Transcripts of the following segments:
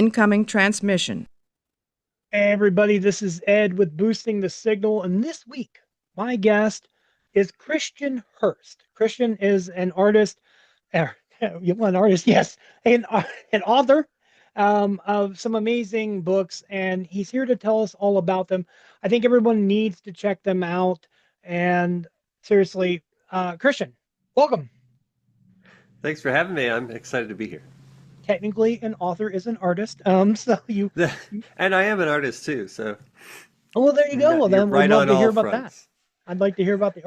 Incoming transmission. Hey everybody, this is Ed with Boosting the Signal, and this week my guest is Christian Hurst. Christian is an artist, uh, an artist, yes, an author of some amazing books, and he's here to tell us all about them. I think everyone needs to check them out. And seriously, Christian, welcome. Thanks for having me. I'm excited to be here. Technically, an author is an artist, so And I am an artist too, so well, there you go. Well, you're then we'd right love on to hear all about that. fronts. I'd like to hear about the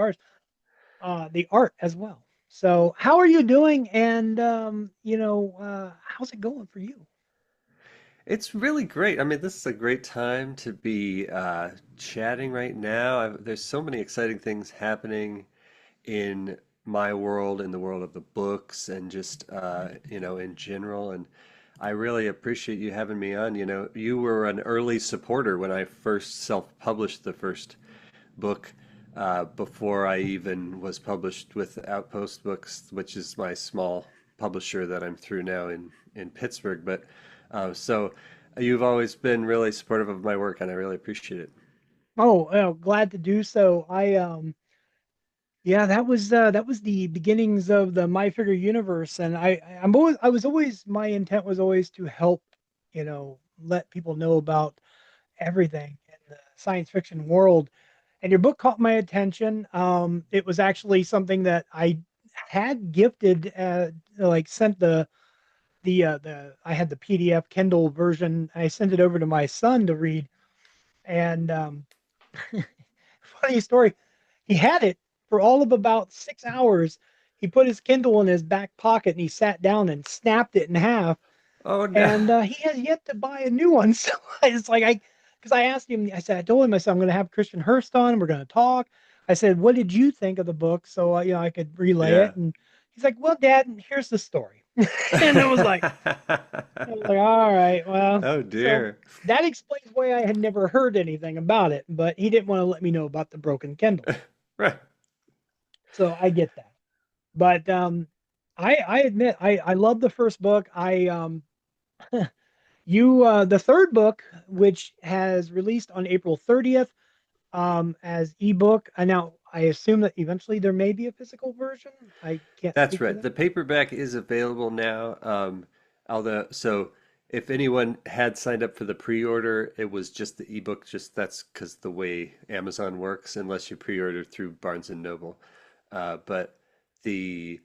art as well. So, how are you doing? And how's it going for you? It's really great. I mean, this is a great time to be chatting right now. There's so many exciting things happening in my world, in the world of the books, and just in general. And I really appreciate you having me on. You know, you were an early supporter when I first self-published the first book, before I even was published with Outpost Books, which is my small publisher that I'm through now in Pittsburgh. But so you've always been really supportive of my work, and I really appreciate it. Oh, glad to do so. Yeah, that was the beginnings of the My Figure universe, and I was always my intent was always to help, let people know about everything in the science fiction world. And your book caught my attention. It was actually something that I had gifted, like sent the I had the PDF Kindle version. I sent it over to my son to read, and funny story, he had it for all of about 6 hours. He put his Kindle in his back pocket and he sat down and snapped it in half, Oh no. and he has yet to buy a new one. So it's like because I asked him, I told him, I said, I'm going to have Christian Hurst on. We're going to talk. I said, what did you think of the book? So I could relay Yeah. it. And he's like, well, Dad, here's the story. And I was like, all right, well, Oh so dear. that explains why I had never heard anything about it. But he didn't want to let me know about the broken Kindle. Right. So I get that. But I admit I love the first book. I You the third book, which has released on April 30th, as ebook. And now I assume that eventually there may be a physical version. I can't That's speak to right. that. The paperback is available now. Although, so if anyone had signed up for the pre-order, it was just the ebook. Just that's because the way Amazon works, unless you pre-order through Barnes and Noble. But the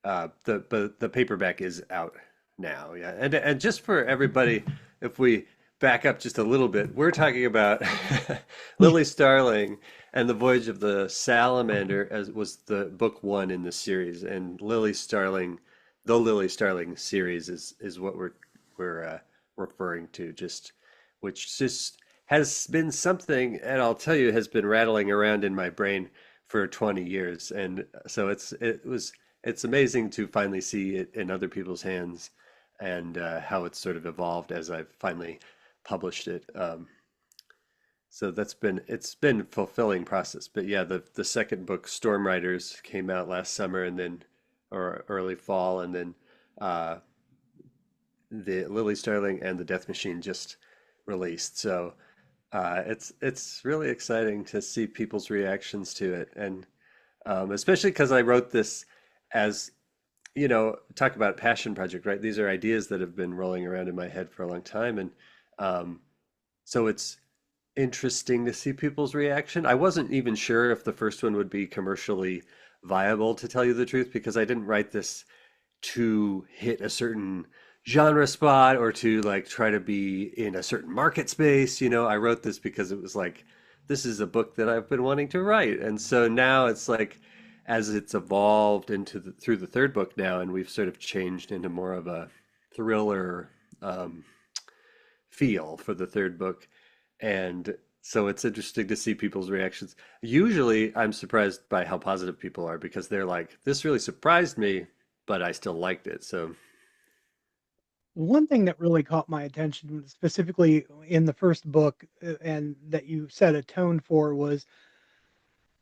the paperback is out now. Yeah, and just for everybody, if we back up just a little bit, we're talking about Yeah. Lily Starling and the Voyage of the Salamander, as was the book one in the series, and the Lily Starling series is what we're referring to, just which just has been something, and I'll tell you, has been rattling around in my brain for 20 years, and so it's amazing to finally see it in other people's hands, and how it's sort of evolved as I've finally published it. So it's been a fulfilling process. But yeah, the second book, Storm Riders, came out last summer and then or early fall, and then uh, the Lily Starling and the Death Machine just released. So it's really exciting to see people's reactions to it, and especially because I wrote this as talk about passion project, right? These are ideas that have been rolling around in my head for a long time, and um, so it's interesting to see people's reaction. I wasn't even sure if the first one would be commercially viable, to tell you the truth, because I didn't write this to hit a certain genre spot or to like try to be in a certain market space. I wrote this because it was like, this is a book that I've been wanting to write. And so now it's like, as it's evolved through the third book now, and we've sort of changed into more of a thriller um, feel for the third book. And so it's interesting to see people's reactions. Usually I'm surprised by how positive people are because they're like, this really surprised me, but I still liked it. So, One thing that really caught my attention, specifically in the first book, and that you set a tone for, was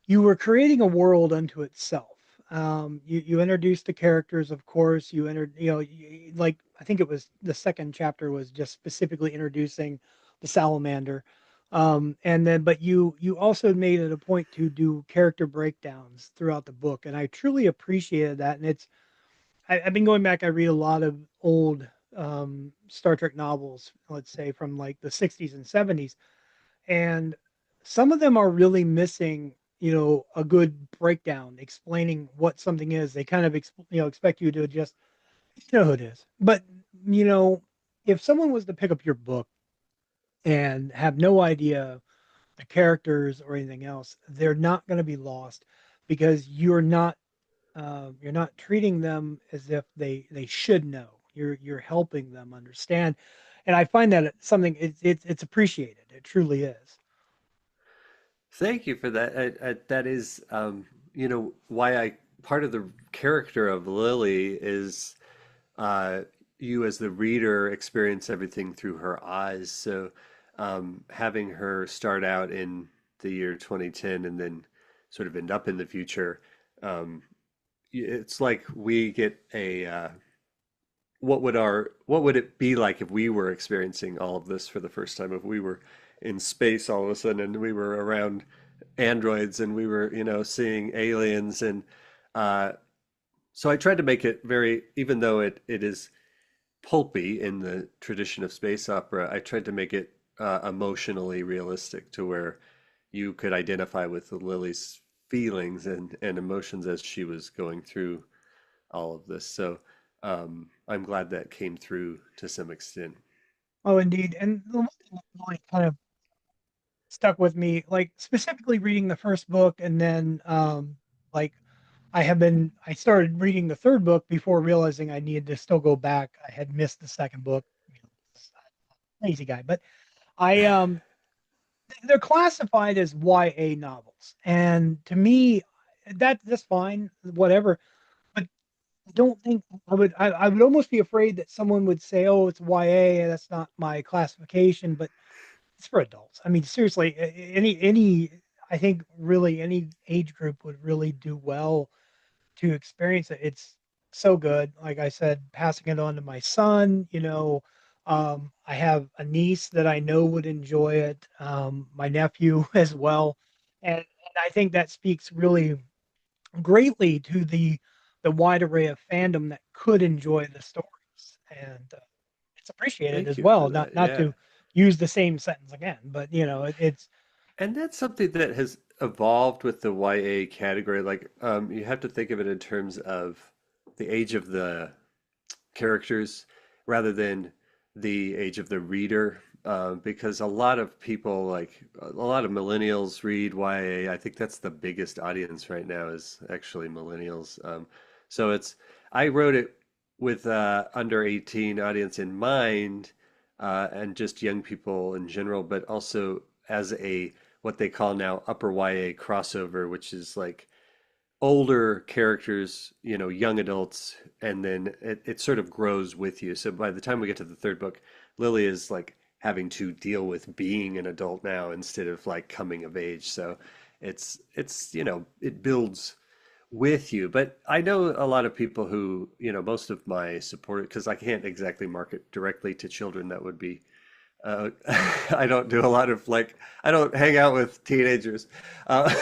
you were creating a world unto itself. You introduced the characters, of course. Like I think it was the second chapter was just specifically introducing the salamander. And then, but you also made it a point to do character breakdowns throughout the book, and I truly appreciated that. And I've been going back. I read a lot of old Star Trek novels, let's say from like the 60s and 70s, and some of them are really missing, a good breakdown explaining what something is. They kind of expect you to just who it is. But you know if someone was to pick up your book and have no idea the characters or anything else, they're not going to be lost because you're not treating them as if they should know. You're helping them understand, and I find that it's something it's appreciated. It truly is. Thank you for that. That is, why I part of the character of Lily is uh, you as the reader experience everything through her eyes. So having her start out in the year 2010 and then sort of end up in the future, um, it's like we get a what would it be like if we were experiencing all of this for the first time, if we were in space all of a sudden and we were around androids and we were, seeing aliens and uh, so I tried to make it very, even though it is pulpy in the tradition of space opera, I tried to make it emotionally realistic to where you could identify with Lily's feelings and emotions as she was going through all of this. So I'm glad that came through to some extent. Oh, indeed. And the one thing that really kind of stuck with me, like specifically reading the first book, and then like I started reading the third book before realizing I needed to still go back. I had missed the second book. Lazy guy, but I they're classified as YA novels, and to me, that's fine, whatever. But I don't think I would almost be afraid that someone would say, "Oh, it's YA. That's not my classification." But it's for adults. I mean, seriously, I think really any age group would really do well to experience it. It's so good. Like I said, passing it on to my son, I have a niece that I know would enjoy it, my nephew as well. And I think that speaks really greatly to the wide array of fandom that could enjoy the stories. And it's appreciated Thank as you for well. that. Not Yeah. to use the same sentence again, but it's And that's something that has evolved with the YA category. Like, you have to think of it in terms of the age of the characters rather than the age of the reader. Because a lot of people, like a lot of millennials, read YA. I think that's the biggest audience right now is actually millennials. So I wrote it with under 18 audience in mind, and just young people in general, but also as a what they call now upper YA crossover, which is like older characters, young adults, and then it sort of grows with you. So by the time we get to the third book, Lily is like having to deal with being an adult now instead of like coming of age. So it builds with you. But I know a lot of people who, most of my support, because I can't exactly market directly to children, that would be I don't do a lot of like, I don't hang out with teenagers. Uh,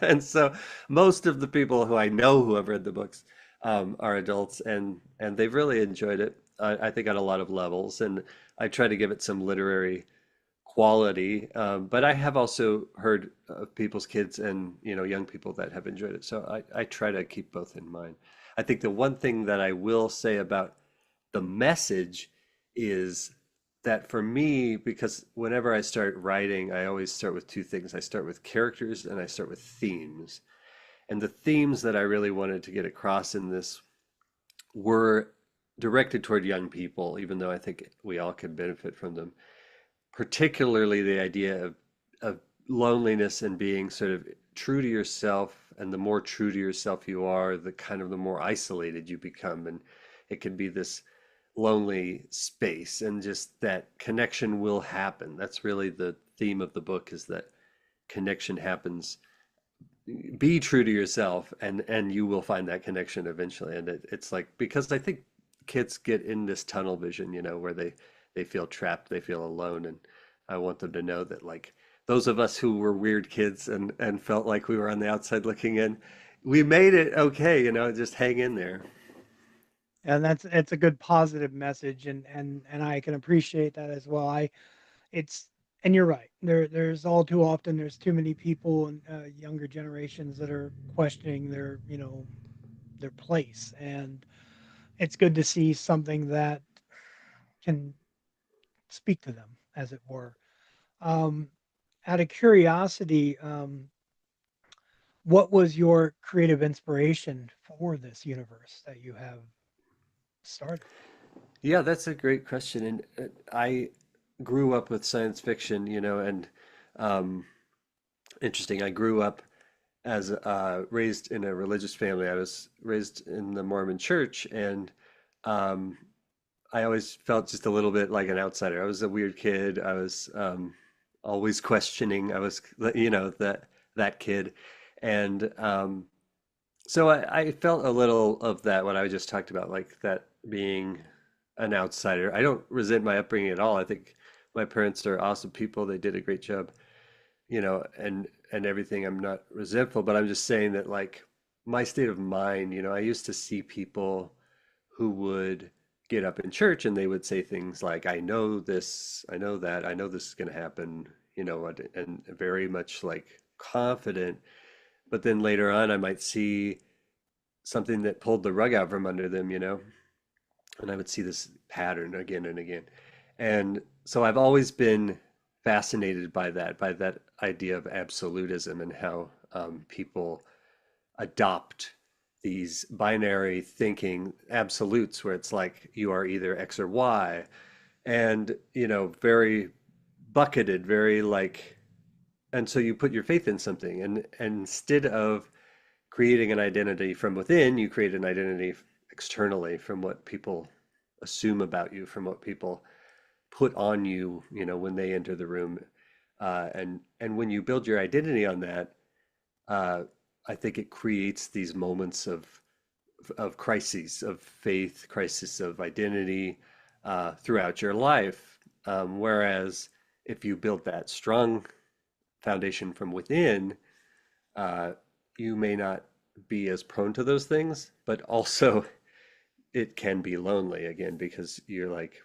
and so most of the people who I know who have read the books are adults and they've really enjoyed it. I think on a lot of levels. And I try to give it some literary quality. But I have also heard of people's kids and, young people that have enjoyed it. So I try to keep both in mind. I think the one thing that I will say about the message is that for me, because whenever I start writing, I always start with two things. I start with characters and I start with themes. And the themes that I really wanted to get across in this were directed toward young people, even though I think we all can benefit from them. Particularly the idea of loneliness and being sort of true to yourself. And the more true to yourself you are, the kind of the more isolated you become. And it can be this lonely space and just that connection will happen. That's really the theme of the book is that connection happens be true to yourself, and you will find that connection eventually. And it's like, because I think kids get in this tunnel vision, where they feel trapped, they feel alone, and I want them to know that, like, those of us who were weird kids and felt like we were on the outside looking in, we made it okay, just hang in there. And it's a good positive message, and I can appreciate that as well. I it's and you're right. There's all too often there's too many people and younger generations that are questioning their their place, and it's good to see something that can speak to them, as it were. Um, Out of curiosity, what was your creative inspiration for this universe that you have started? Yeah, that's a great question. And I grew up with science fiction, and um, interesting. I grew up as raised in a religious family. I was raised in the Mormon church, and um, I always felt just a little bit like an outsider. I was a weird kid. I was always questioning. I was, that kid, and so I felt a little of that when I just talked about, like, that being an outsider. I don't resent my upbringing at all. I think my parents are awesome people. They did a great job, and everything. I'm not resentful, but I'm just saying that, like, my state of mind, I used to see people who would get up in church and they would say things like, I know this, I know that, I know this is going to happen, and very much like confident. But then later on, I might see something that pulled the rug out from under them, and I would see this pattern again and again. And so I've always been fascinated by that idea of absolutism, and how people adopt these binary thinking absolutes where it's like you are either X or Y, and, very bucketed, very like, and so you put your faith in something, and instead of creating an identity from within, you create an identity externally from what people assume about you, from what people put on you, when they enter the room. And when you build your identity on that, uh, I think it creates these moments of crises of faith, crisis of identity throughout your life. Whereas if you build that strong foundation from within, uh, you may not be as prone to those things, but also it can be lonely again, because you're like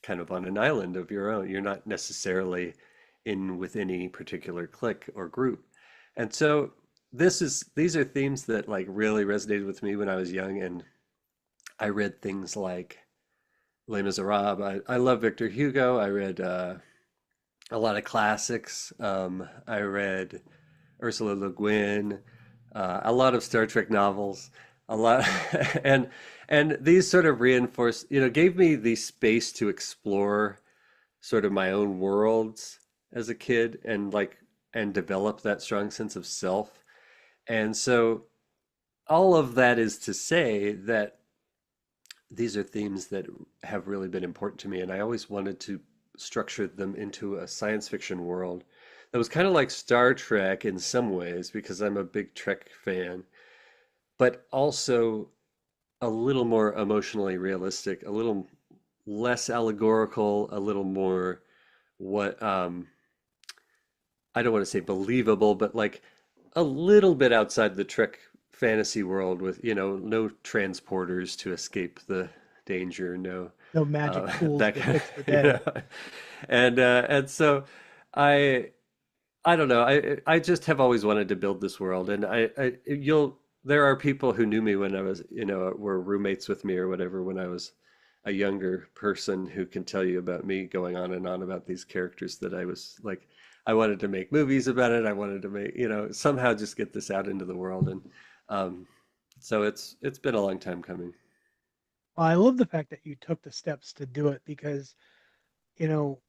kind of on an island of your own. You're not necessarily in with any particular clique or group. And so these are themes that, like, really resonated with me when I was young, and I read things like Les Miserables. I love Victor Hugo. I read a lot of classics. I read Ursula Le Guin, a lot of Star Trek novels, a lot, and these sort of reinforced, gave me the space to explore sort of my own worlds as a kid, and develop that strong sense of self. And so all of that is to say that these are themes that have really been important to me, and I always wanted to structure them into a science fiction world that was kind of like Star Trek in some ways, because I'm a big Trek fan, but also a little more emotionally realistic, a little less allegorical, a little more, what I don't want to say believable, but like a little bit outside the Trek fantasy world, with, no transporters to escape the danger, no No magic tools that to kind fix the of, day. and so I I don't know. I just have always wanted to build this world, and you'll there are people who knew me when I was, were roommates with me or whatever, when I was a younger person, who can tell you about me going on and on about these characters that I was like, I wanted to make movies about it. I wanted to make, somehow just get this out into the world, and um, so it's been a long time coming. Well, I love the fact that you took the steps to do it because, you know,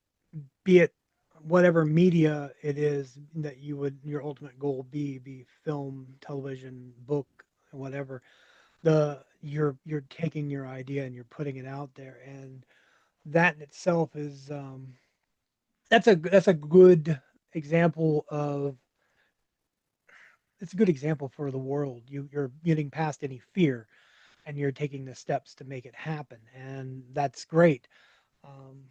be it whatever media it is that you would your ultimate goal be film, television, book, whatever, the you're taking your idea and you're putting it out there, and that in itself is that's a good example of it's a good example for the world. You're getting past any fear and you're taking the steps to make it happen, and that's great. Um,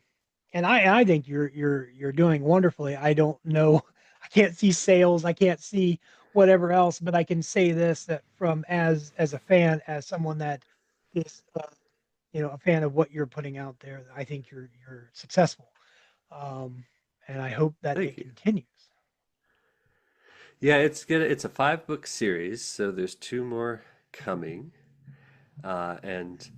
and I think you're doing wonderfully. I don't know, I can't see sales, I can't see whatever else, but I can say this, that from as a fan, as someone that is a fan of what you're putting out there, I think you're successful, um, and I hope that Thank it you. continues. Yeah, it's good. It's a 5 book series, so there's two more coming, and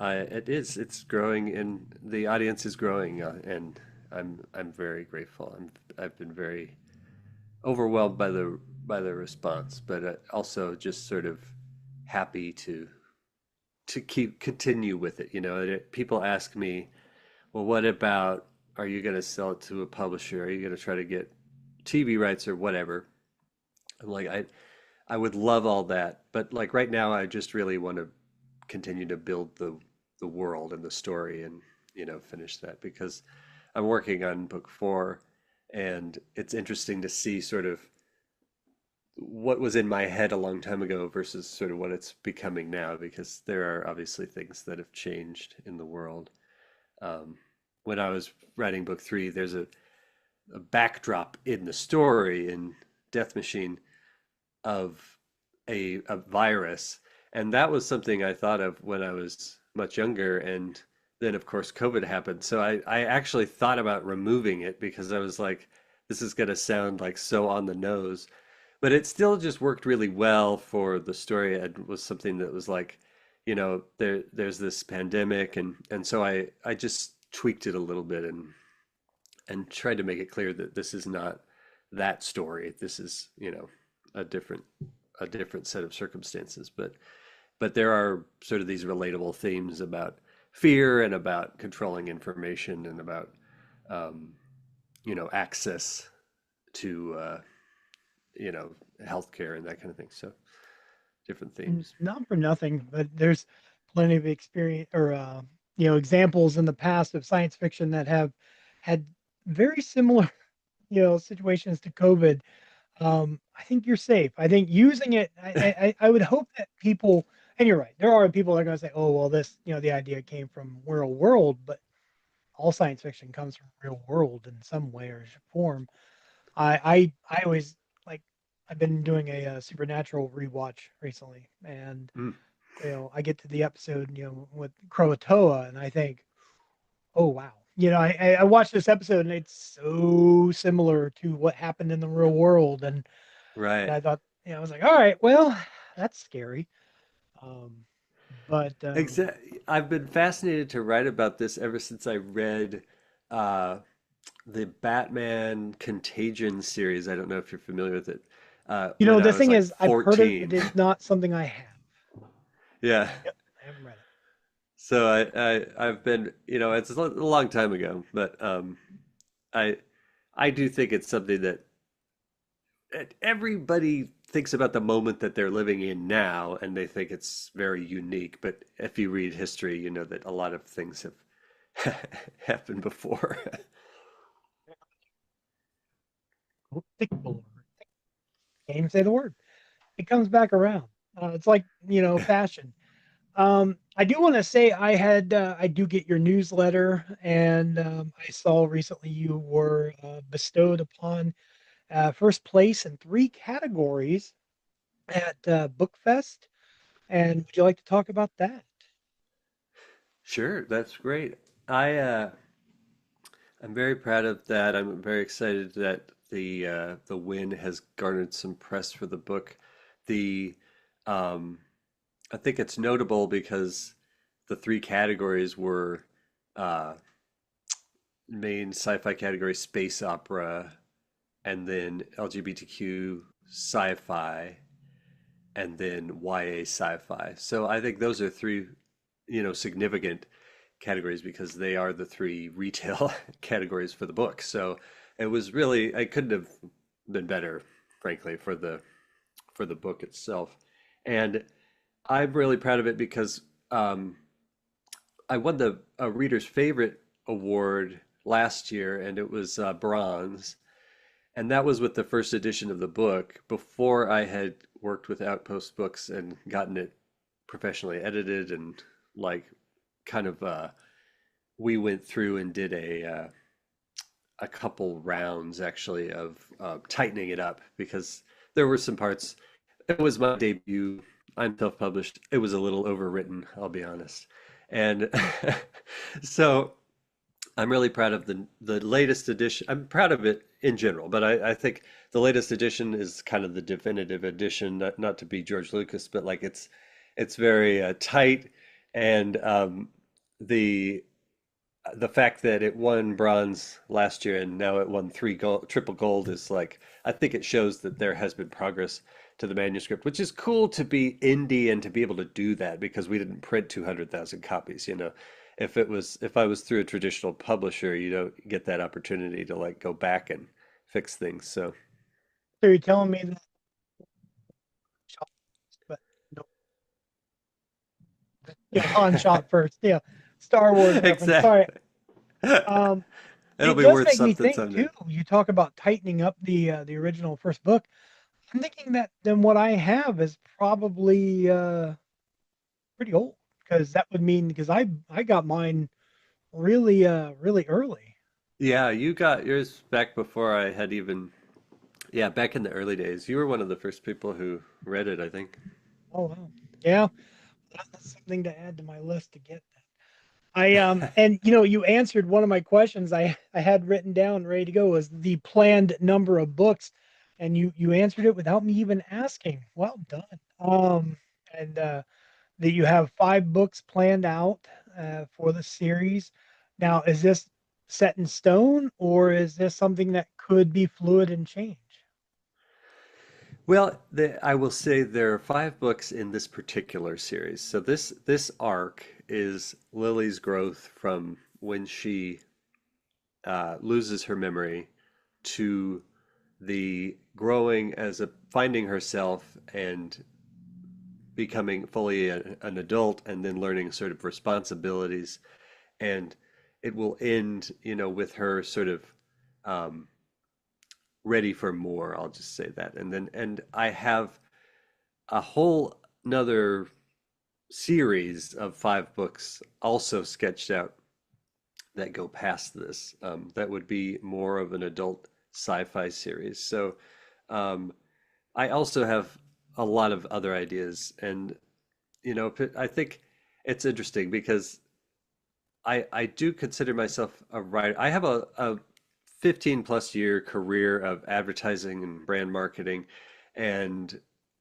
it's growing, and the audience is growing, and I'm very grateful. I've been very overwhelmed by the response, but also just sort of happy to keep continue with it. People ask me, well, what about, are you going to sell it to a publisher? Are you going to try to get TV rights or whatever? I'm like, I would love all that, but like right now, I just really want to continue to build the world and the story, and finish that, because I'm working on book 4, and it's interesting to see sort of what was in my head a long time ago versus sort of what it's becoming now, because there are obviously things that have changed in the world. Um, when I was writing book 3, there's a backdrop in the story in Death Machine of a virus. And that was something I thought of when I was much younger. And then, of course, COVID happened. So I actually thought about removing it because I was like, this is going to sound like so on the nose. But it still just worked really well for the story. It was something that was like, there's this pandemic. And so I just tweaked it a little bit and tried to make it clear that this is not that story. This is, a different a different set of circumstances. But there are sort of these relatable themes about fear and about controlling information and about um, access to healthcare and that kind of thing. So different themes. Not for nothing, but there's plenty of experience or examples in the past of science fiction that have had very similar situations to COVID. I think you're safe. I think using it, I would hope that people, and you're right, there are people that are going to say, oh, well, this, the idea came from real world, but all science fiction comes from real world in some way or form. I always like, I've been doing a supernatural rewatch recently, and Mm, I get to the episode, with Croatoa, and I think, oh wow, I watched this episode, and it's so similar to what happened in the real world, and right. I thought, I was like, all right, well, that's scary. Um, but I've been fascinated to write about this ever since I read uh, the Batman Contagion series. I don't know if you're familiar with it. When I the was thing like is, I've heard it. It 14. is not something I have. Yeah. Yep, I haven't read it. So I've been, it's a long time ago, but I I do think it's something that everybody thinks about the moment that they're living in now, and they think it's very unique. But if you read history, you know that a lot of things have happened before. Thick bullet. Can't even say the word. It comes back around. It's like fashion. I do want to say I do get your newsletter, and I saw recently you were bestowed upon first place in 3 categories at Bookfest. And would you like to talk about that? Sure, that's great. I'm very proud of that. I'm very excited that the win has garnered some press for the book. The um, I think it's notable because the 3 categories were uh, main sci-fi category, space opera, and then LGBTQ sci-fi, and then YA sci-fi. So I think those are three, significant categories because they are the three retail categories for the book. So it was really, I couldn't have been better, frankly, for the book itself. And I'm really proud of it because I won the Reader's Favorite Award last year, and it was bronze. and that was with the first edition of the book before I had worked with Outpost Books and gotten it professionally edited and like kind of we went through and did a couple rounds actually of tightening it up because there were some parts. It was my debut. I'm self-published. It was a little overwritten, I'll be honest. And so I'm really proud of the latest edition. I'm proud of it in general, but I think the latest edition is kind of the definitive edition, not to be George Lucas, but like it's very tight, and the the fact that it won bronze last year and now it won three gold, triple gold is like I think it shows that there has been progress to the manuscript, which is cool to be indie and to be able to do that because we didn't print 200,000 copies, you know. If I was through a traditional publisher, you don't get that opportunity to like go back and fix things. So So you're telling me that, but no, yeah, Han shot first. Yeah, Star Wars reference. Sorry. exactly. Um, It'll it be does worth make me something think someday. too. You talk about tightening up the original first book. I'm thinking that then what I have is probably pretty old because that would mean because I got mine really really early. Yeah, you got yours back before I had even, yeah, back in the early days. You were one of the first people who read it, I think. Oh wow. Yeah, that's something to add to my list to get. I and you know you answered one of my questions I had written down ready to go was the planned number of books, and you answered it without me even asking. Well done. And that you have 5 books planned out for the series. Now, is this set in stone, or is this something that could be fluid and change? Well, I will say there are 5 books in this particular series. So this arc is Lily's growth from when she loses her memory to the growing as a finding herself and becoming fully an adult and then learning sort of responsibilities. And it will end, you know, with her sort of um, ready for more. I'll just say that. And I have a whole another series of 5 books also sketched out that go past this. That would be more of an adult sci-fi series. So um, I also have a lot of other ideas, and you know, I think it's interesting because I do consider myself a writer. I have a 15 plus year career of advertising and brand marketing and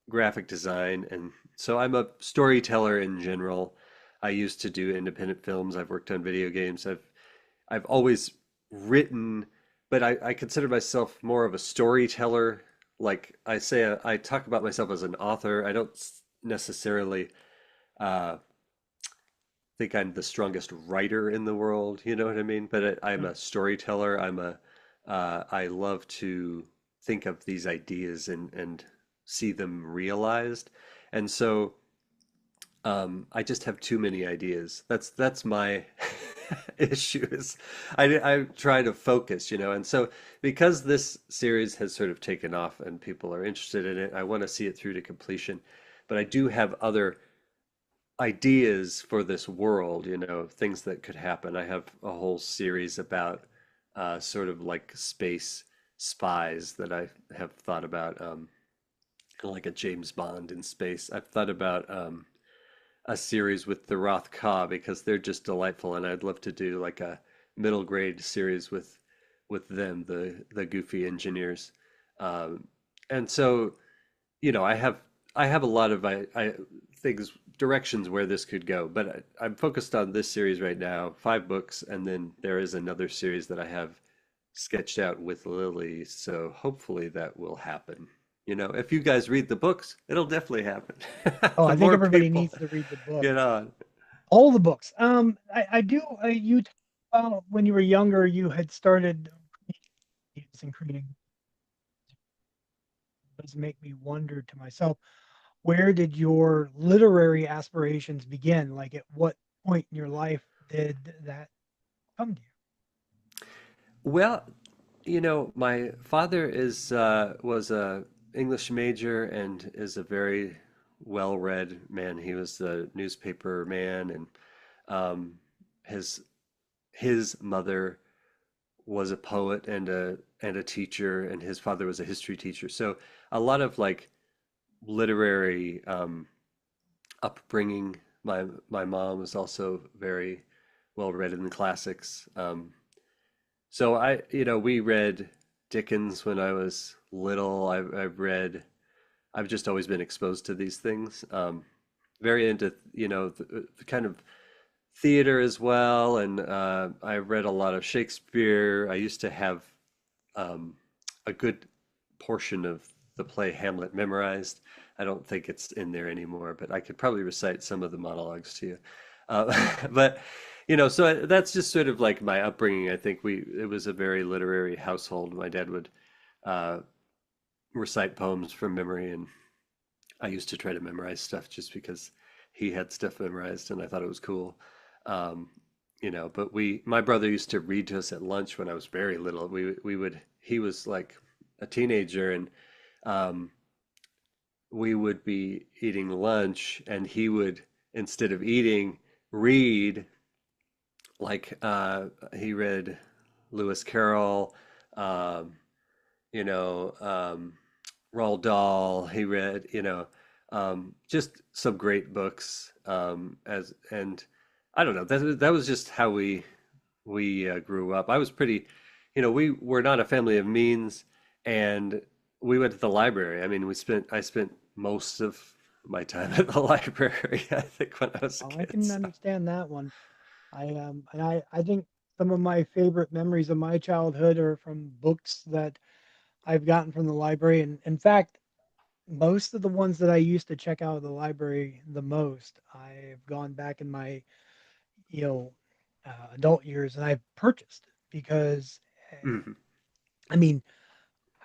graphic design. And so I'm a storyteller in general. I used to do independent films. I've worked on video games. I've always written, but I consider myself more of a storyteller. Like I say, I talk about myself as an author. I don't necessarily uh, think I'm the strongest writer in the world, you know what I mean? But I'm Mm. a storyteller. I love to think of these ideas and see them realized. And so I just have too many ideas. That's my issue is I try to focus, you know. And so because this series has sort of taken off and people are interested in it, I want to see it through to completion. But I do have other ideas for this world, you know, things that could happen. I have a whole series about sort of like space spies that I have thought about, kind of like a James Bond in space. I've thought about a series with the Roth Ka because they're just delightful, and I'd love to do like a middle grade series with them, the goofy engineers. Um, and so you know, I have a lot of things directions where this could go, but I'm focused on this series right now, 5 books, and then there is another series that I have sketched out with Lily. So hopefully that will happen. You know, if you guys read the books, it'll definitely happen. Oh, The I think more everybody people needs to read the book. get on. All the books. I do. You talked about when you were younger, you had started and creating. Does make me wonder to myself, where did your literary aspirations begin? Like, at what point in your life did that come to you? Well, My father is was a English major and is a very well-read man. He was the newspaper man, and um, his his mother was a poet and a teacher, and his father was a history teacher. So a lot of like literary upbringing. My mom was also very well read in the classics. So we read Dickens when I was little. I've just always been exposed to these things. Very into, the kind of theater as well. And I read a lot of Shakespeare. I used to have um, a good portion of the play Hamlet memorized. I don't think it's in there anymore, but I could probably recite some of the monologues to you. But so that's just sort of like my upbringing. I think it was a very literary household. My dad would uh, recite poems from memory, and I used to try to memorize stuff just because he had stuff memorized, and I thought it was cool. Um, but my brother used to read to us at lunch when I was very little. He was like a teenager, and um, we would be eating lunch, and he would, instead of eating, read. He read Lewis Carroll, um, you know, um, Roald Dahl. He read, just some great books. As and I don't know. That was just how we grew up. I was pretty, we were not a family of means, and we went to the library. I mean, I spent most of my time at the library, I think, when I was a Oh, I kid. can So. understand that one. I think some of my favorite memories of my childhood are from books that I've gotten from the library. And in fact, most of the ones that I used to check out of the library the most, I've gone back in my, you know, adult years and I've purchased because, Mhm. I mean,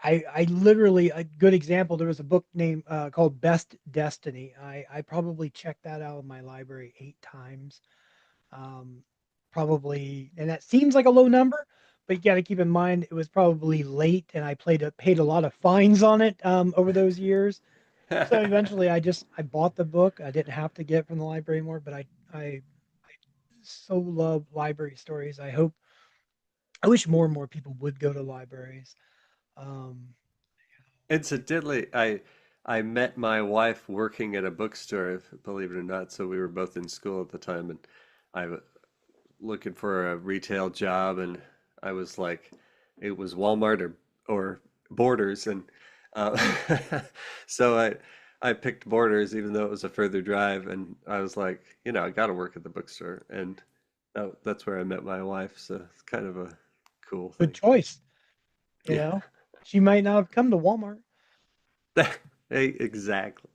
I literally, a good example, there was a book named called Best Destiny. I probably checked that out of my library 8 times. Um, Probably, and that seems like a low number, but you got to keep in mind it was probably late, and I paid a lot of fines on it over those years. So eventually, I bought the book. I didn't have to get it from the library anymore, but I so love library stories. I wish more and more people would go to libraries. Um, Incidentally, I met my wife working at a bookstore, believe it or not. So we were both in school at the time, and I was looking for a retail job, and I was like, it was Walmart or Borders, and uh, so I picked Borders, even though it was a further drive, and I was like, I got to work at the bookstore, and that's where I met my wife. So it's kind of a cool Good thing. choice. You Yeah, know, she might not have come to Walmart. Hey, exactly.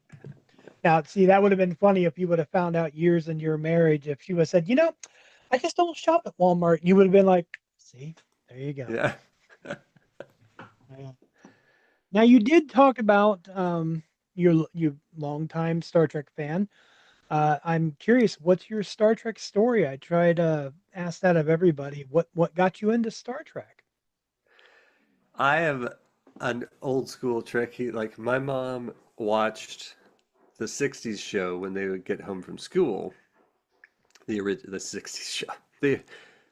Now, see, that would have been funny if you would have found out years in your marriage if she would have said, I just don't shop at Walmart. You would have been like, see, there you go. Yeah. Yeah. Now, you did talk about you longtime Star Trek fan. I'm curious, what's your Star Trek story? I try to ask that of everybody. What got you into Star Trek? I have an old school Trekkie. Like my mom watched the '60s show when they would get home from school. The '60s show, the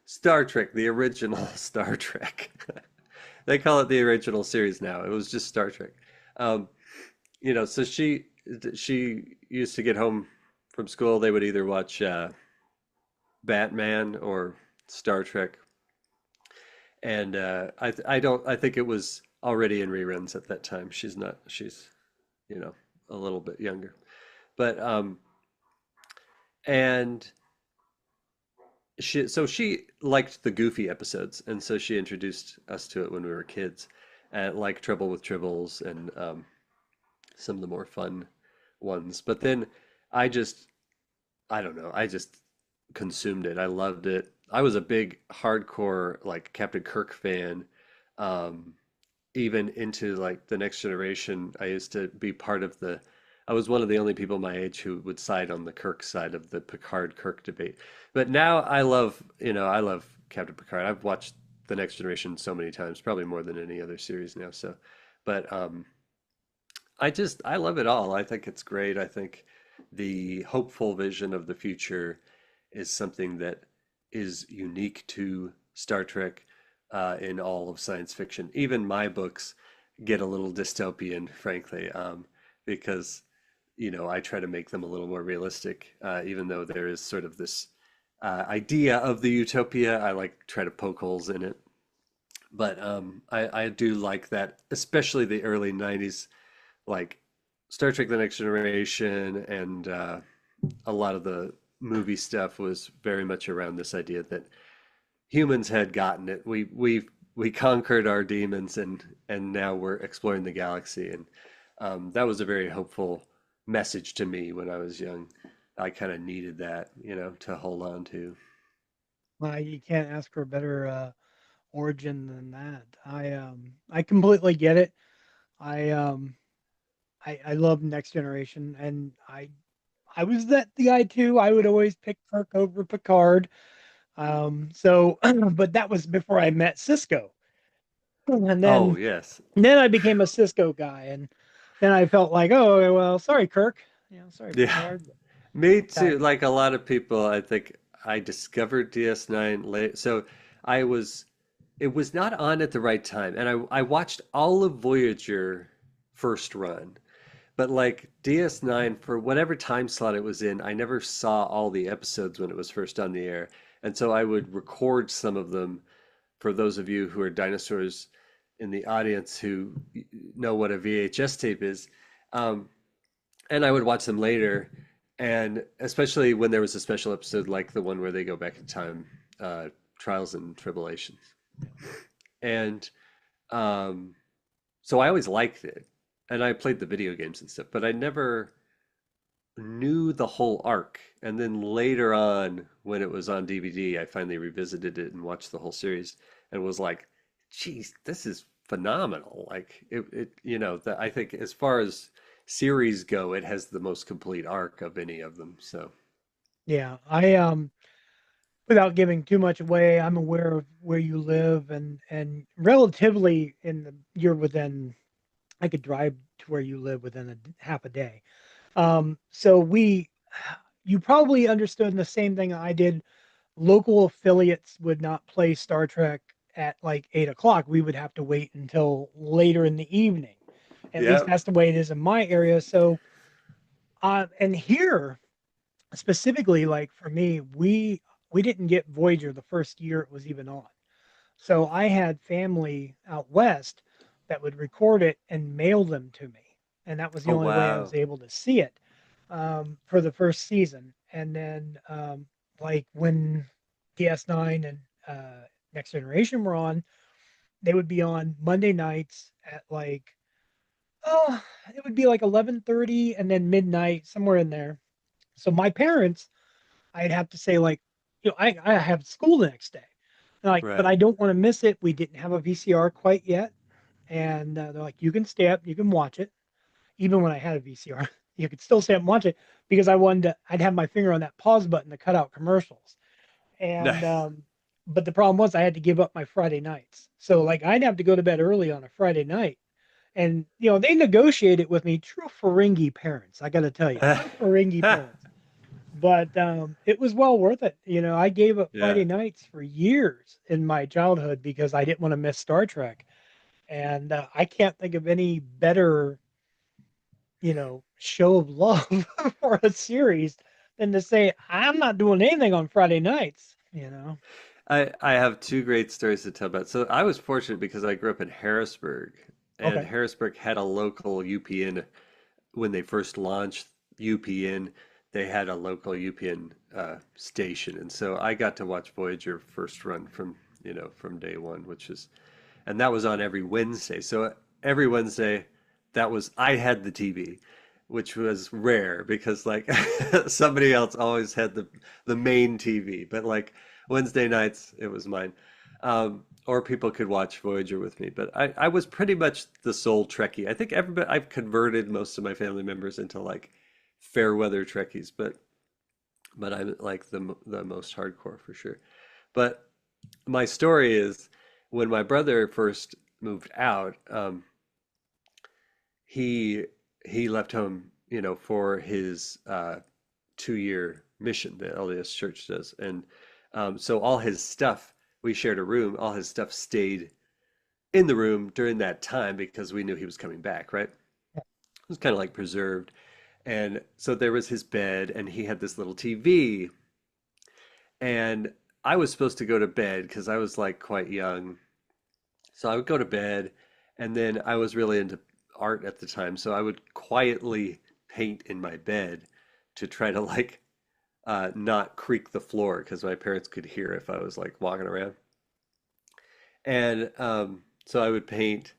Star Trek, the original Star Trek. They call it the original series now. It was just Star Trek. Um, so she used to get home from school. They would either watch Batman or Star Trek, and I don't I think it was already in reruns at that time. She's you know a little bit younger, but and she liked the goofy episodes, and so she introduced us to it when we were kids, like Trouble with Tribbles and some of the more fun ones. But then I just I don't know, I just consumed it. I loved it. I was a big hardcore like Captain Kirk fan. Um, Even into like the next generation, I used to be part of I was one of the only people my age who would side on the Kirk side of the Picard Kirk debate. But now I love Captain Picard. I've watched The Next Generation so many times, probably more than any other series now. So, but I love it all. I think it's great. I think the hopeful vision of the future is something that is unique to Star Trek in all of science fiction. Even my books get a little dystopian, frankly, because I try to make them a little more realistic, even though there is sort of this idea of the utopia. I like try to poke holes in it. But I do like that, especially the early 90s, like Star Trek The Next Generation and a lot of the movie stuff was very much around this idea that humans had gotten it. We conquered our demons and now we're exploring the galaxy. And that was a very hopeful message to me when I was young. I kind of needed that, to hold on to. You can't ask for a better origin than that. I completely get it. I I love Next Generation, and I was that the guy too. I would always pick Kirk over Picard. So, but that was before I met Cisco, and Oh, then yes. I became a Cisco guy, and then I felt like, oh well, sorry Kirk, sorry Yeah. Picard. Me That too. Like a lot of people, I think I discovered DS9 late. So I was, it was not on at the right time. And I watched all of Voyager first run. But like DS9, for whatever time slot it was in, I never saw all the episodes when it was first on the air. And so I would record some of them for those of you who are dinosaurs in the audience who know what a VHS tape is. Um, and I would watch them later, and especially when there was a special episode like the one where they go back in time, Trials and Tribulations, and um, so I always liked it, and I played the video games and stuff, but I never knew the whole arc. And then later on, when it was on DVD, I finally revisited it and watched the whole series, and was like, "Geez, this is phenomenal!" Like that I think as far as series go, it has the most complete arc of any of them. So, yeah, I without giving too much away, I'm aware of where you live, and relatively in the you're within. I could drive to where you live within a half a day. So you probably understood the same thing I did. Local affiliates would not play Star Trek at like 8 o'clock. We would have to wait until later in the evening. At least yeah. that's the way it is in my area. So, and here specifically, like for me, we didn't get Voyager the first year it was even on. So I had family out west that would record it and mail them to me. And that was the Oh, only way I was wow. able to see it for the first season. And then, like when DS9 and Next Generation were on, they would be on Monday nights at like, oh, it would be like 11:30 and then midnight, somewhere in there. So my parents, I'd have to say, like, I have school the next day. Like, but Right. I don't want to miss it. We didn't have a VCR quite yet. And they're like, you can stay up, you can watch it. Even when I had a VCR, you could still stay up and watch it because I'd have my finger on that pause button to cut out commercials. And, but the problem was I had to give up my Friday nights. So, like, I'd have to go to bed early on a Friday night. And, they negotiated with me, true Ferengi parents. I got to tell you, true Ferengi parents, but it was well worth it. I gave up Yeah. Friday nights for years in my childhood because I didn't want to miss Star Trek, and I can't think of any better, show of love for a series than to say I'm not doing anything on Friday nights. I have two great stories to tell about. So I was fortunate because I grew up in Harrisburg, and Okay. Harrisburg had a local UPN when they first launched UPN. They had a local UPN station, and so I got to watch Voyager first run from day one, and that was on every Wednesday. So every Wednesday, that was I had the TV, which was rare because like somebody else always had the main TV, but like Wednesday nights it was mine. Or people could watch Voyager with me, but I was pretty much the sole Trekkie. I think everybody I've converted most of my family members into like fair weather Trekkies, but I'm like the most hardcore for sure. But my story is when my brother first moved out, he he left home, for his 2 year mission that LDS Church does, and so all his stuff, we shared a room. All his stuff stayed in the room during that time because we knew he was coming back, right? It was kind of like preserved. And so there was his bed, and he had this little TV. And I was supposed to go to bed because I was like quite young. So I would go to bed, and then I was really into art at the time. So I would quietly paint in my bed to try to like not creak the floor because my parents could hear if I was like walking around. And so I would paint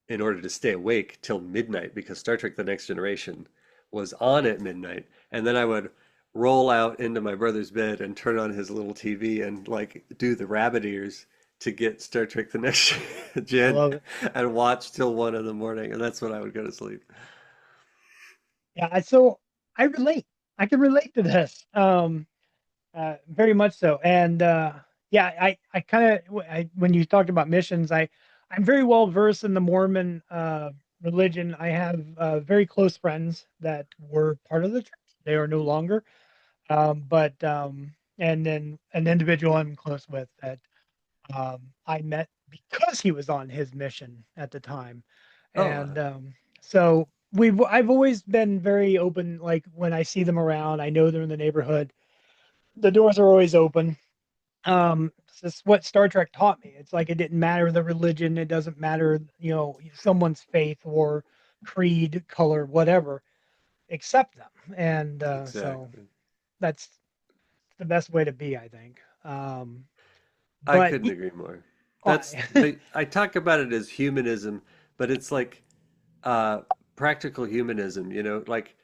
in order to stay awake till midnight because Star Trek The Next Generation was on at midnight. And then I would roll out into my brother's bed and turn on his little TV and like do the rabbit ears to get Star Trek The Next I Gen love it. and watch till 1 in the morning. And that's when I would go to sleep. Yeah, so I relate. I can relate to this. Very much so. And yeah, I kind of when you talked about missions, I'm very well versed in the Mormon religion. I have very close friends that were part of the church. They are no longer. But and then an individual I'm close with that I met because he was on his mission at the time, Oh, and so I've always been very open. Like when I see them around, I know they're in the neighborhood. The doors are always open. It's just what Star Trek taught me. It's like it didn't matter the religion. It doesn't matter, someone's faith or creed, color, whatever. Accept them, and so exactly. that's the best way to be, I think. I But couldn't agree more. That's why? I talk about it as humanism, but it's like uh practical humanism, like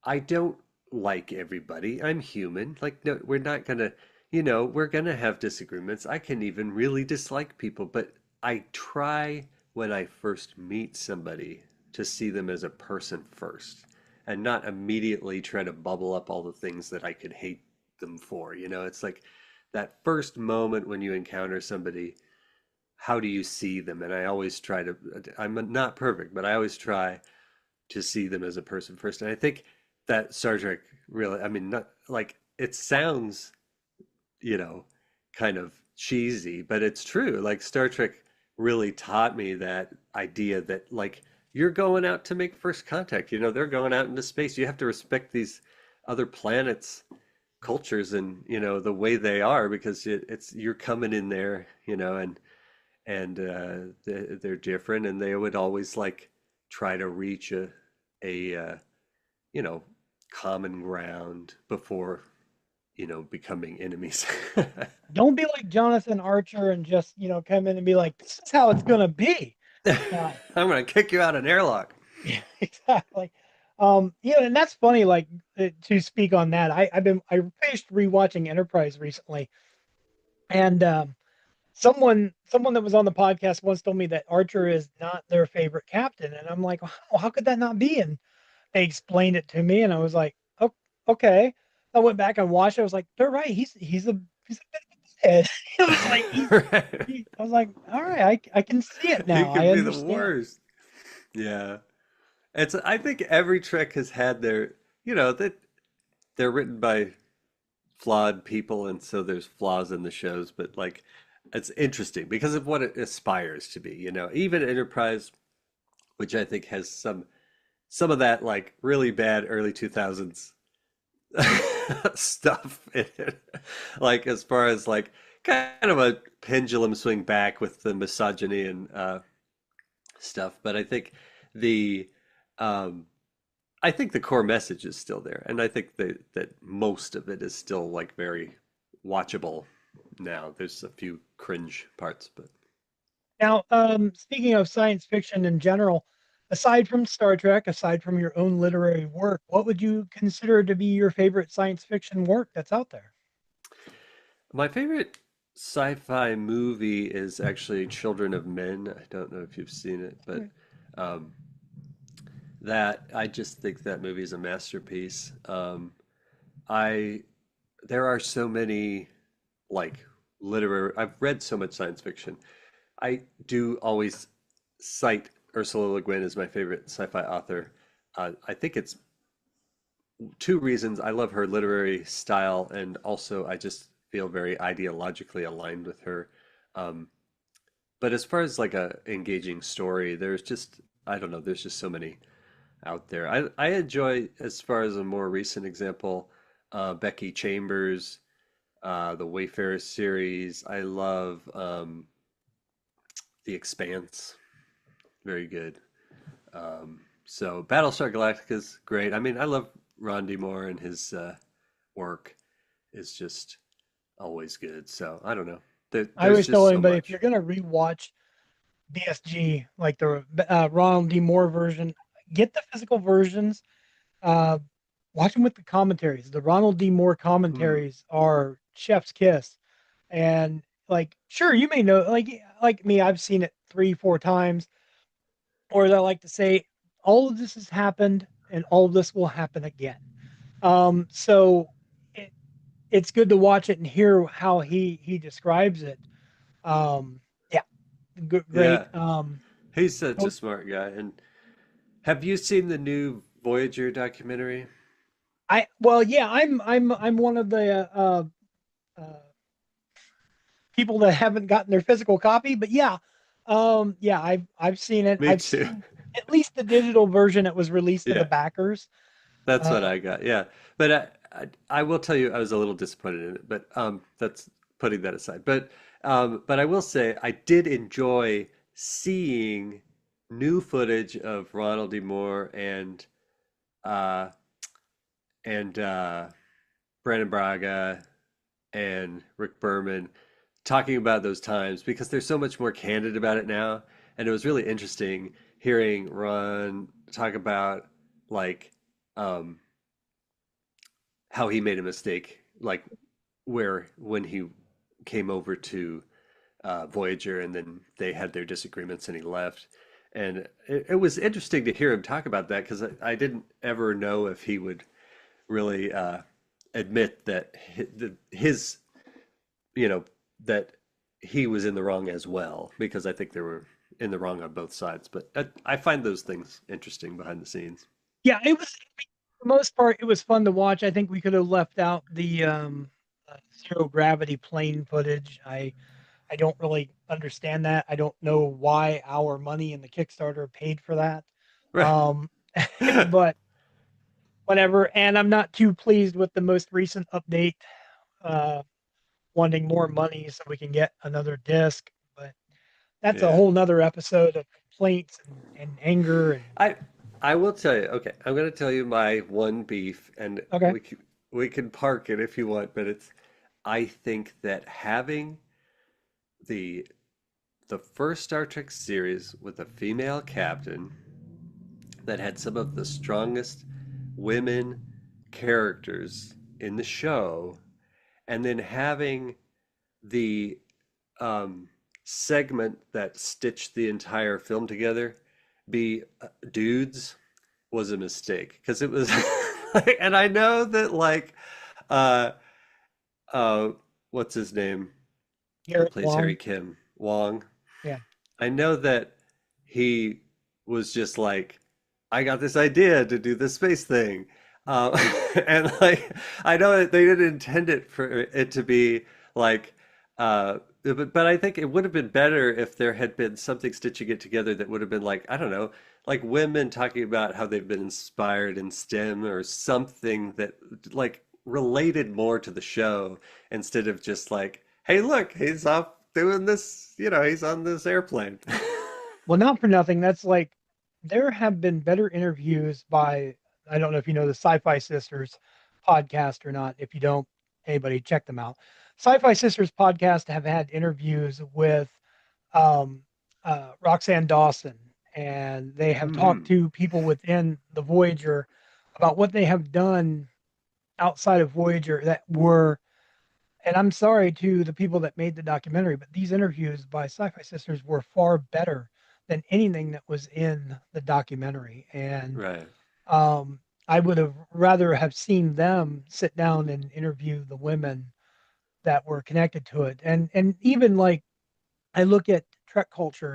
I don't like everybody. I'm human. Like, no, we're not gonna, we're gonna have disagreements. I can even really dislike people, but I try when I first meet somebody to see them as a person first and not immediately try to bubble up all the things that I could hate them for. It's like that first moment when you encounter somebody, how do you see them? And I always try to, I'm not perfect, but I always try to see them as a person first. And I think that Star Trek really, I mean, not like it sounds, you know, kind of cheesy, but it's true. Like Star Trek really taught me that idea that like you're going out to make first contact. They're going out into space. You have to respect these other planets' cultures and the way they are because it's you're coming in there, and they're different, and they would always like try to reach a you know common ground before becoming enemies. Don't be like Jonathan Archer and just, come in and be like, this is how it's gonna be. Uh, I'm gonna kick you out an airlock. yeah, exactly. And that's funny. Like to speak on that, I finished rewatching Enterprise recently, and someone that was on the podcast once told me that Archer is not their favorite captain, and I'm like, how could that not be? And they explained it to me, and I was like, oh, okay. I went back and watched it. I was like, they're right. He's a bit of a head. It was like Right. I was like, all right, I can see it He now. I could be the understand. worst. Yeah. I think every Trek has had that they're written by flawed people, and so there's flaws in the shows, but like it's interesting because of what it aspires to be. Even Enterprise, which I think has some of that like really bad early 2000s stuff in it, like as far as like kind of a pendulum swing back with the misogyny and stuff. But the um, I think the core message is still there, and I think that most of it is still like very watchable now. There's a few cringe parts, but Now, speaking of science fiction in general, aside from Star Trek, aside from your own literary work, what would you consider to be your favorite science fiction work that's out there? my favorite sci-fi movie is actually Children of Men. I don't know if you've seen it, but um, that I just think that movie is a masterpiece. I there are so many like literary. I've read so much science fiction, I do always cite Ursula Le Guin as my favorite sci-fi author. I think it's two reasons. I love her literary style, and also I just feel very ideologically aligned with her. Um, but as far as like a engaging story, there's just I don't know. There's just so many out there. I enjoy, as far as a more recent example, Becky Chambers, the Wayfarer series. I love The Expanse. Very good. So Battlestar Galactica is great. I mean, I love Ron D. Moore, and his work is just always good. So I don't know. I There's always tell just so anybody if you're much. gonna rewatch BSG, like the Ronald D. Moore version, get the physical versions. Uh, watch them with the commentaries. The Ronald D. Moore Hmm. commentaries are chef's kiss. And like, sure, you may know, like me, I've seen it 3, 4 times. Or as I like to say, all of this has happened, and all of this will happen again. So it, it's good to watch it and hear how he describes it. Yeah, great. Yeah, he's such a Oh, smart guy. And have you seen the new Voyager documentary? well, yeah, I'm one of the uh, people that haven't gotten their physical copy, but yeah, yeah, I've seen it. Me I've too. seen at least the digital version that was released to the Yeah. backers. That's what Uh, I got. Yeah. But I will tell you I was a little disappointed in it, but that's putting that aside. But I will say I did enjoy seeing new footage of Ronald D. Moore uh and Brandon Braga and Rick Berman talking about those times, because they're so much more candid about it now. And it was really interesting hearing Ron talk about like um how he made a mistake, like where when he came over to Voyager, and then they had their disagreements and he left. And it was interesting to hear him talk about that, because I didn't ever know if he would really admit that his, you know, that he was in the wrong as well, because I think they were in the wrong on both sides. But I find those things interesting behind the scenes. yeah, it was for the most part it was fun to watch. I think we could have left out the zero gravity plane footage. I don't really understand that. I don't know why our money in the Kickstarter paid for that. Right. Um, but whatever. And I'm not too pleased with the most recent update, uh, wanting more money so we can get another disc. But that's a Yeah. whole nother episode of complaints and anger. And I I will tell you. Okay, I'm going to tell you my one beef, and okay, we can park it if you want. But it's I think that having the the first Star Trek series with a female captain that had some of the strongest women characters in the show, and then having the um, segment that stitched the entire film together be dudes was a mistake, because it was and I know that like uh uh what's his name who Garrett plays Harry Wong. Kim Wong. Yeah. I know that he was just like, I got this idea to do the space thing. Um, and like, I know that they didn't intend it for it to be like, but I think it would have been better if there had been something stitching it together that would have been like, I don't know, like women talking about how they've been inspired in STEM, or something that like related more to the show, instead of just like, hey, look, he's off doing this, he's on this airplane. Well, not for nothing. That's like there have been better interviews by, I don't know if you know the Sci-Fi Sisters podcast or not. If you don't, anybody check them out. Sci-Fi Sisters podcast have had interviews with um, Roxanne Dawson, and they have talked Hmm. to people within the Voyager about what they have done outside of Voyager that were, and I'm sorry to the people that made the documentary, but these interviews by Sci-Fi Sisters were far better than anything that was in the documentary. And Right. um, I would have rather have seen them sit down and interview the women that were connected to it. And even like I look at Trek culture,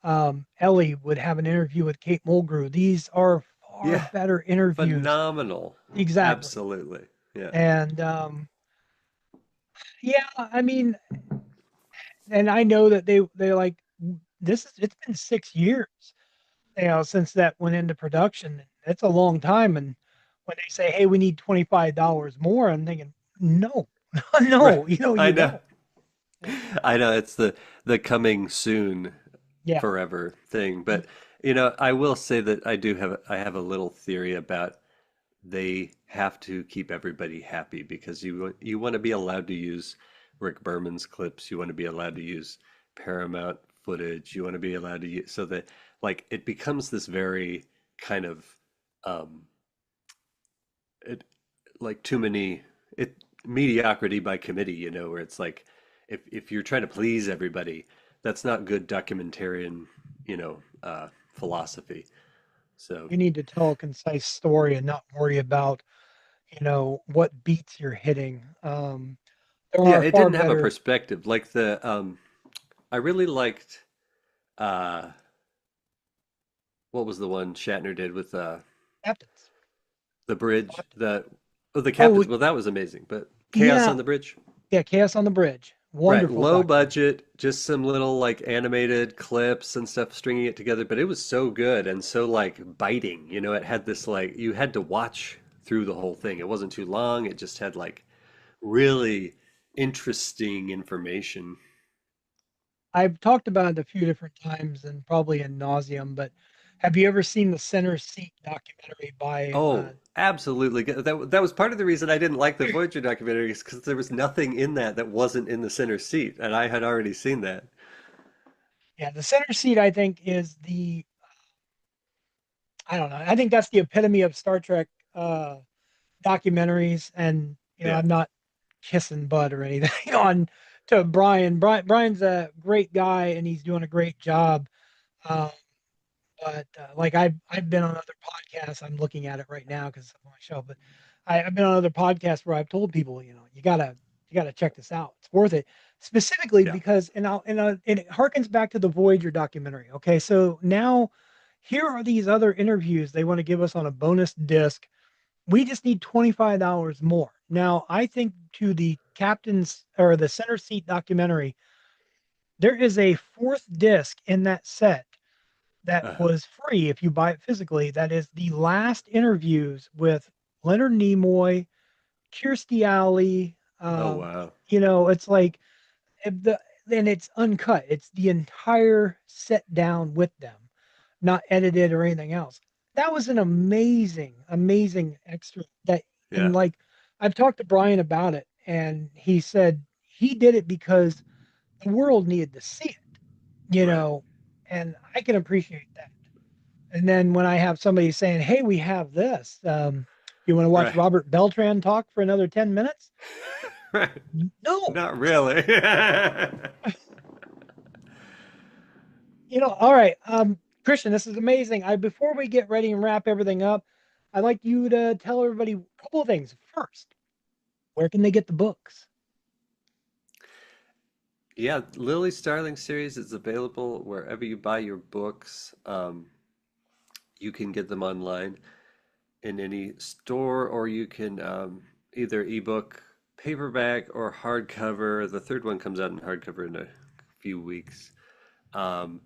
and Ellie would have an interview with Kate Mulgrew. These are far Yeah, better interviews. phenomenal. Exactly. Absolutely. Yeah. And yeah, I mean, and I know that they like this is it's been 6 years, since that went into production. It's a long time. And when they say, "Hey, we need $25 more," I'm thinking, no, Right. no, I you know. don't. Yeah, I know it's the coming soon yeah. forever thing, Y- but I will say that I have a little theory about they have to keep everybody happy because you want to be allowed to use Rick Berman's clips, you want to be allowed to use Paramount footage, you want to be allowed to use so that like it becomes this very kind of um it like too many it mediocrity by committee, where it's like if you're trying to please everybody, that's not good documentarian, philosophy. So You need to tell a concise story and not worry about, what beats you're hitting. There yeah, are it far didn't have a better perspective. Like the I really liked uh what was the one Shatner did with captains. the bridge, the Oh, captains. Well, that was amazing, but Chaos yeah, on the Bridge. yeah. Chaos on the Bridge. Right, Wonderful low documentary. budget, just some little like animated clips and stuff stringing it together, but it was so good and so like biting. It had this like you had to watch through the whole thing. It wasn't too long. It just had like really interesting information. I've talked about it a few different times and probably in nauseum, but have you ever seen the Center Seat documentary by Oh, absolutely. That was part of the reason I didn't like the Voyager documentaries because there was nothing in that wasn't in the center seat, and I had already seen that. yeah, the Center Seat I think is the I don't know. I think that's the epitome of Star Trek documentaries. And Yeah, I'm not kissing butt or anything on to Brian. Brian's a great guy and he's doing a great job. Um, but like I've been on other podcasts. I'm looking at it right now because it's on my show. But I've been on other podcasts where I've told people, you gotta check this out. It's worth it, specifically yeah. because and it harkens back to the Voyager documentary. Okay, so now here are these other interviews they want to give us on a bonus disc. We just need $25 more. Now, I think to the captain's or the center seat documentary, there is a fourth disc in that set that Uh, was free if you buy it physically. That is the last interviews with Leonard Nimoy, Kirstie Alley. oh wow. It's like if the then it's uncut. It's the entire set down with them, not edited or anything else. That was an amazing, amazing extra that Yeah, and like I've talked to Brian about it and he said he did it because the world needed to see it, you right. know, and I can appreciate that. And then when I have somebody saying, "Hey, we have this. You want to watch Right. Robert Beltran talk for another 10 minutes?" Right. No. Not really. All right. Christian, this is amazing. Before we get ready and wrap everything up, I'd like you to tell everybody a couple of things. First, where can they get the books? Yeah, Lily Starling Series is available wherever you buy your books. You can get them online in any store, or you can either ebook, paperback, or hardcover. The third one comes out in hardcover in a few weeks. Um,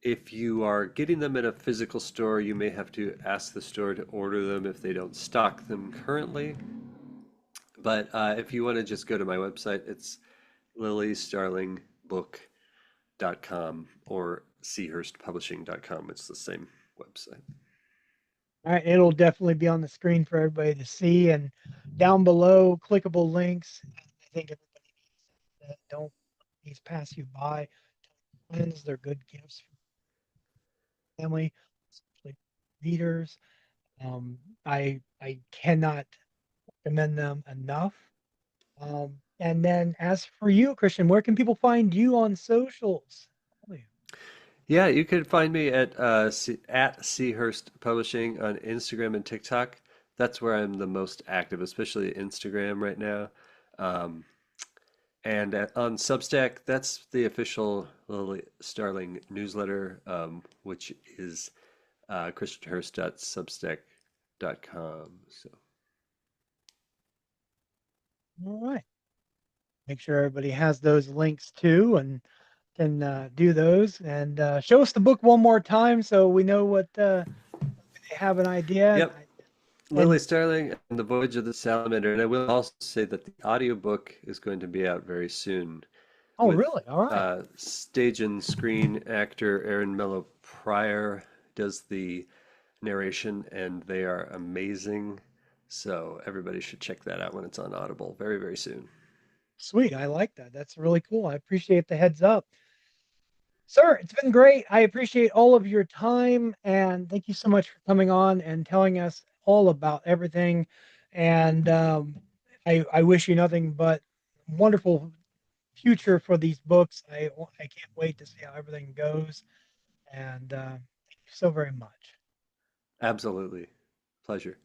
if you are getting them in a physical store, you may have to ask the store to order them if they don't stock them currently. But if you want to just go to my website, it's lilystarlingbook.com or churstpublishing.com. It's the same website. All right, it'll definitely be on the screen for everybody to see, and down below, clickable links. I think everybody needs that. Don't let these pass you by. Friends, they're good gifts for family, especially readers. I cannot recommend them enough. And then as for you, Christian, where can people find you on socials? Oh, Yeah, you can find me at Hurst Publishing on Instagram and TikTok. That's where I'm the most active, especially Instagram right now. Um, And on Substack, that's the official Lily Starling newsletter, which is christianhurst.substack.com. So, All right. Make sure everybody has those links too and can do those and show us the book one more time so we know what they have an idea. yep, Lily And Starling and the Voyage of the Salamander. And I will also say that the audiobook is going to be out very soon oh, with really? All right. stage and screen actor Aaron Mello Pryor does the narration, and they are amazing. So everybody should check that out when it's on Audible very, very soon. Sweet. I like that. That's really cool. I appreciate the heads up. Sir, it's been great. I appreciate all of your time and thank you so much for coming on and telling us all about everything. And I wish you nothing but wonderful future for these books. I can't wait to see how everything goes. And thank you so very much. Absolutely. Pleasure.